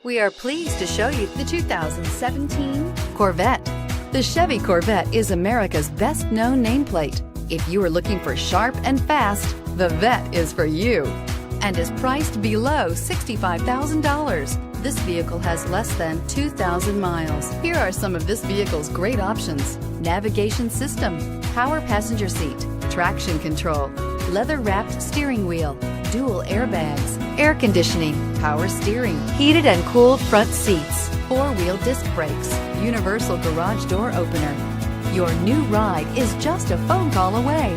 We are pleased to show you the 2017 Corvette. The Chevy Corvette is America's best-known nameplate. If you are looking for sharp and fast, the Vette is for you and is priced below $65,000. This vehicle has less than 2,000 miles. Here are some of this vehicle's great options: navigation system, power passenger seat, traction control, leather-wrapped steering wheel, dual airbags, air conditioning, power steering, heated and cooled front seats, four-wheel disc brakes, universal garage door opener. Your new ride is just a phone call away.